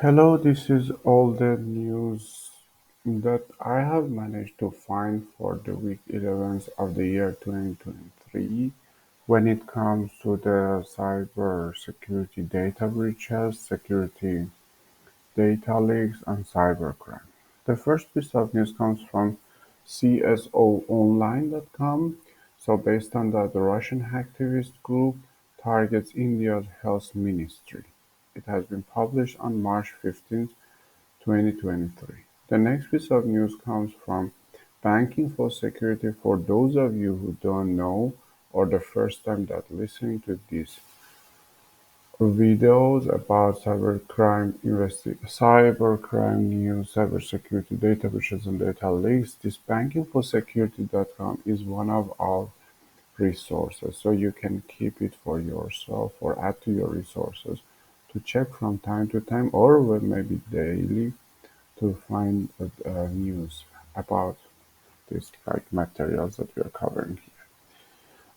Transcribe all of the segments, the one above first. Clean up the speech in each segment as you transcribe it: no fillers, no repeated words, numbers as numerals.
Hello, this is all the news that I have managed to find for the week 11th of the year 2023 when it comes to the cyber security data breaches, security data leaks, and cybercrime. The first piece of news comes from CSOonline.com. So, based on that, the Russian hacktivist group targets India's health ministry. It has been published on March 15th, 2023. The next piece of news comes from Banking for Security. For those of you who don't know or the first time that listening to this videos about cybercrime news, cybersecurity data breaches and data leaks, this bankingforsecurity.com is one of our resources. So you can keep it for yourself or add to your resources to check from time to time or maybe daily to find news about these like materials that we are covering here.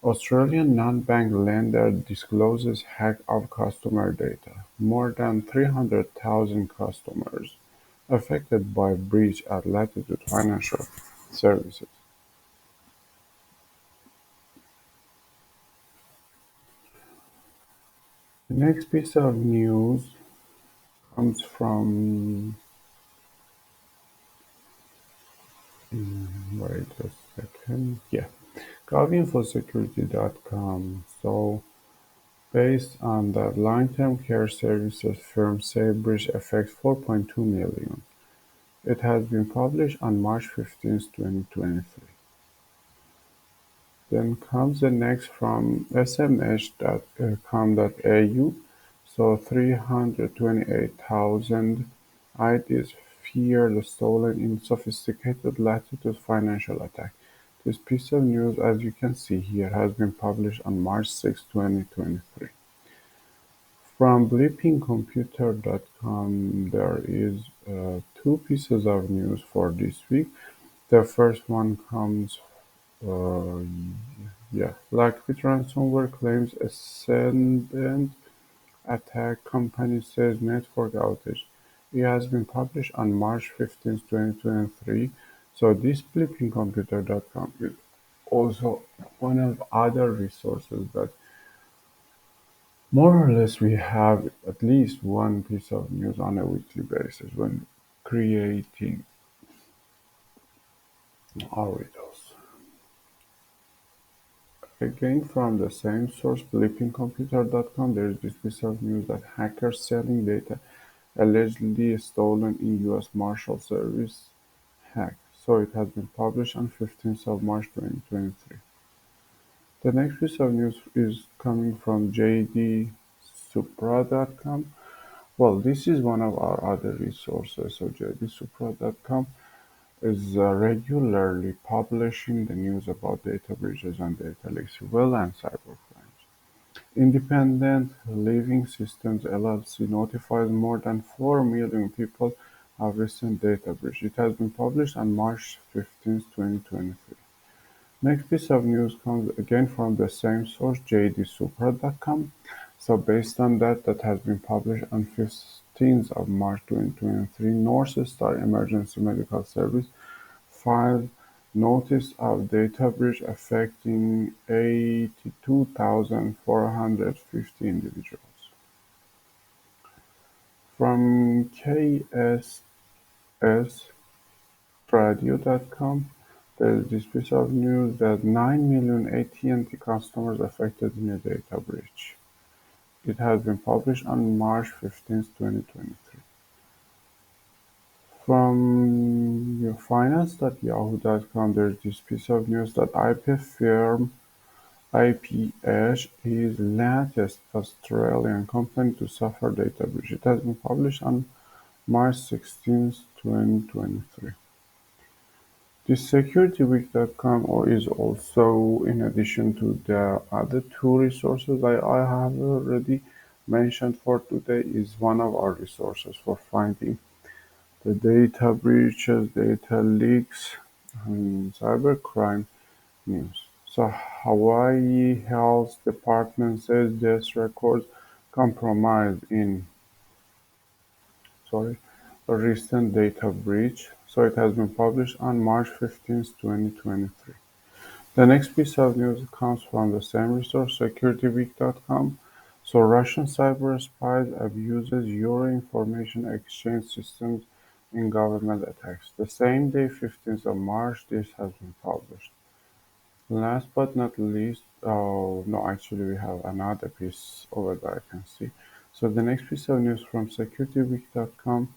Australian non-bank lender discloses hack of customer data. More than 300,000 customers affected by breach at Latitude Financial Services. The next piece of news comes from, wait a second, yeah, govinfosecurity.com. So based on that, long-term care services firm Saybridge affects 4.2 million. It has been published on March 15th, 2023. Then comes the next from smh.com.au. So 328,000 IDs feared stolen in sophisticated Latitude financial attack. This piece of news, as you can see here, has been published on March 6, 2023. From bleepingcomputer.com, there is two pieces of news for this week. The first one comes, uh, yeah, Lockbit ransomware claims ascendant attack company says network outage. It has been published on March 15th, 2023. So this bleepingcomputer.com is also one of other resources that more or less we have at least one piece of news on a weekly basis when creating our videos. Again, from the same source, bleepingcomputer.com, there is this piece of news that hackers selling data allegedly stolen in U.S. Marshal Service hack. So it has been published on 15th of March 2023. The next piece of news is coming from jdsupra.com. Well, this is one of our other resources. So jdsupra.com is regularly publishing the news about data breaches and data leaks, well, and cybercrimes. Independent Living Systems LLC notifies more than 4 million people of recent data breach. It has been published on March 15th, 2023. Next piece of news comes again from the same source, jdsupra.com. So based on that, that has been published on 15th of March 2023, North Star Emergency Medical Service filed notice of data breach affecting 82,450 individuals. From kssradio.com, there is this piece of news that 9 million AT&T customers affected in a data breach. It has been published on March 15th, 2023. From finance.yahoo.com, there's this piece of news that IP firm IPH is latest Australian company to suffer data breach. It has been published on March 16th, 2023. This securityweek.com or is also in addition to the other two resources I have already mentioned for today is one of our resources for finding the data breaches, data leaks, and cybercrime news. So Hawaii Health Department says death records compromised in sorry, a recent data breach. So it has been published on March 15th, 2023. The next piece of news comes from the same resource, securityweek.com. So Russian cyber spies abuses Euro information exchange systems in government attacks. The same day, 15th of March, this has been published. Last but not least, oh no, actually we have another piece over there I can see. So the next piece of news from securityweek.com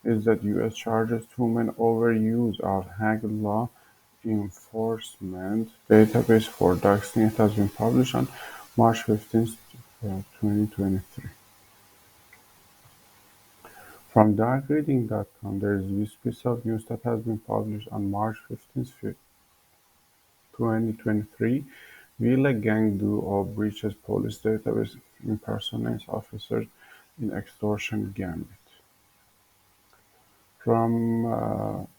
is that US charges two men overuse of Hague law enforcement database for doxing. It has been published on March 15th, 2023. From darkreading.com, there is this piece of news that has been published on March 15th, 2023. Villa gang duo breaches police database, impersonates officers in extortion gambit. From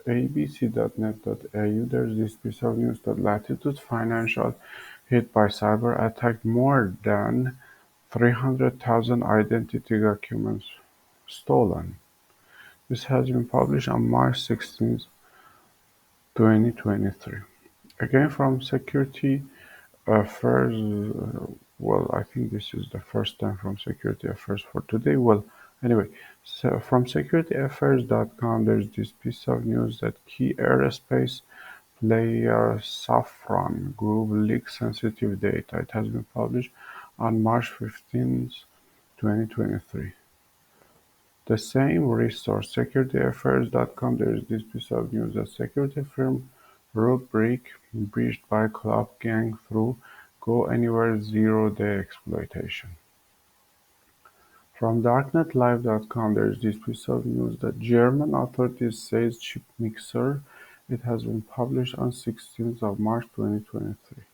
abc.net.au, there's this piece of news that Latitude Financial hit by cyber attack, more than 300,000 identity documents stolen. This has been published on March 16th, 2023. Again from Security Affairs, well, I think this is the first time from Security Affairs for today. Well, anyway, so from security-affairs.com, there's this piece of news that key aerospace player Safran Group leaks sensitive data. It has been published on March 15th, 2023. The same resource, security-affairs.com, there is this piece of news that security firm Rubrik breached by club gang through Go Anywhere zero-day exploitation. From darknetlive.com, there is this piece of news that German authorities says chip mixer. It has been published on 16th of March 2023.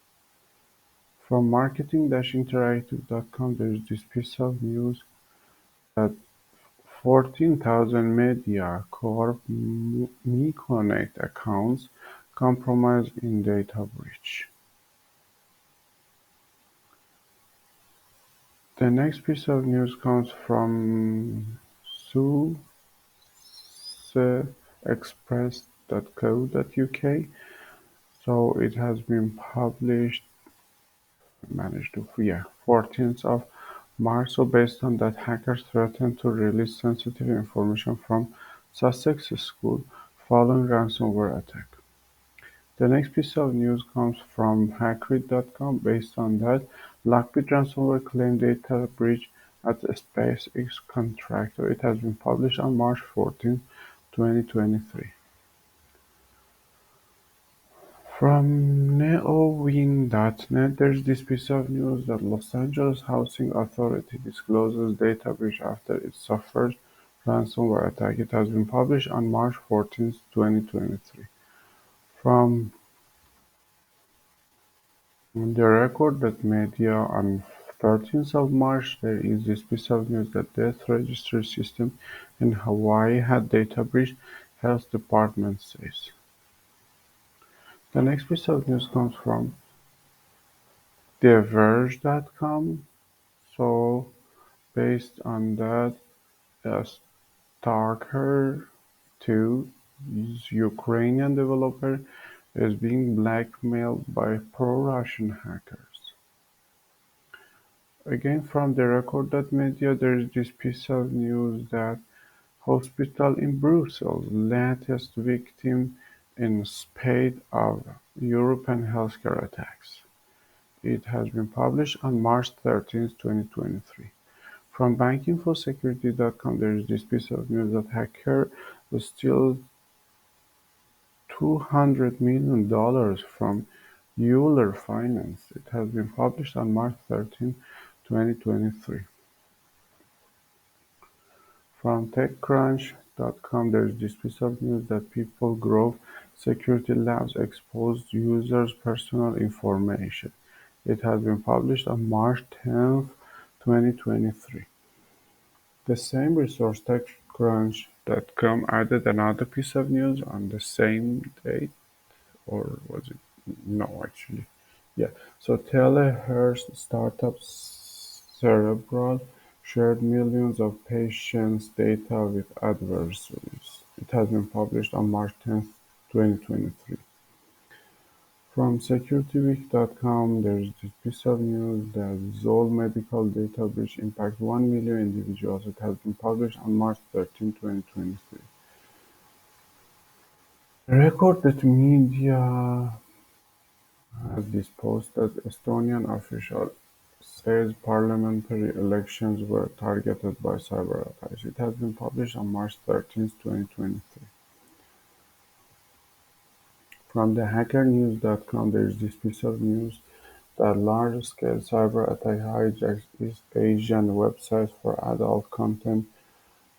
From marketing-interactive.com, there is this piece of news that 14,000 MediaCorp MeConnect accounts compromised in data breach. The next piece of news comes from suceexpress.co.uk. So it has been published, managed to, yeah, 14th of March. So based on that, hackers threatened to release sensitive information from Sussex School following ransomware attack. The next piece of news comes from Hackread.com. Based on that, Lockbit ransomware claimed data breach at a SpaceX contractor. It has been published on March 14th, 2023. From neowin.net, there's this piece of news that Los Angeles Housing Authority discloses data breach after it suffered ransomware attack. It has been published on March 14th, 2023. From the record.media on 13th of March, there is this piece of news that death registry system in Hawaii had data breach, health department says. The next piece of news comes from TheVerge.com. So based on that, Stalker 2, Ukrainian developer, is being blackmailed by pro-Russian hackers. Again from the record.media, there is this piece of news that hospital in Brussels, latest victim in spate of European healthcare attacks. It has been published on March 13th, 2023. From bankinfosecurity.com, there is this piece of news that hacker stole $200 million from Euler Finance. It has been published on March 13th, 2023. From TechCrunch.com, there is this piece of news that People Grove Security Labs exposed users' personal information. It has been published on March 10th, 2023. The same resource, TechCrunch.com, added another piece of news on the same date, or was it? No, actually. Yeah. So telehealth startup Cerebral shared millions of patients' data with adversaries. It has been published on March 10th, 2023. From securityweek.com, there is this piece of news that Zoll medical data breach impacts 1 million individuals. It has been published on March 13th, 2023. Recorded media has this post that Estonian official says parliamentary elections were targeted by cyber attacks. It has been published on March 13th, 2023. From the hackernews.com, there is this piece of news that large-scale cyber attack hijacks East Asian websites for adult content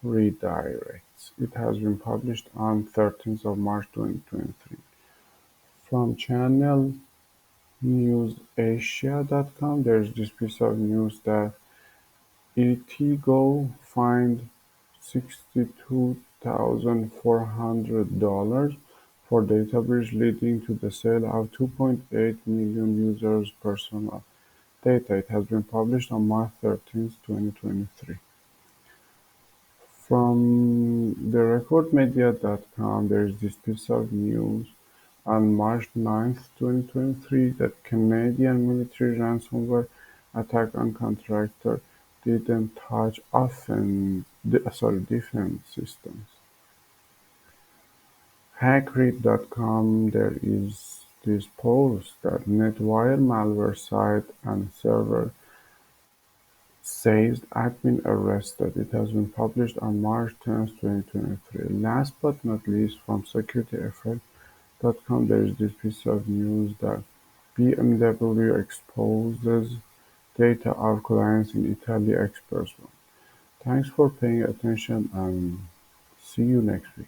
redirects. It has been published on 13th of March 2023. From channelnewsasia.com, there's this piece of news that Etigo fined $62,400 for data breach leading to the sale of 2.8 million users' personal data. It has been published on March 13th, 2023. From the recordmedia.com, there is this piece of news on March 9th, 2023 that Canadian military ransomware attack on contractor didn't touch defense systems. Hackread.com, there is this post that NetWire malware site and server says admin arrested. It has been published on March 10th, 2023. Last but not least, from securityfx.com, there is this piece of news that BMW exposes data of clients in Italy experts want. Thanks for paying attention and see you next week.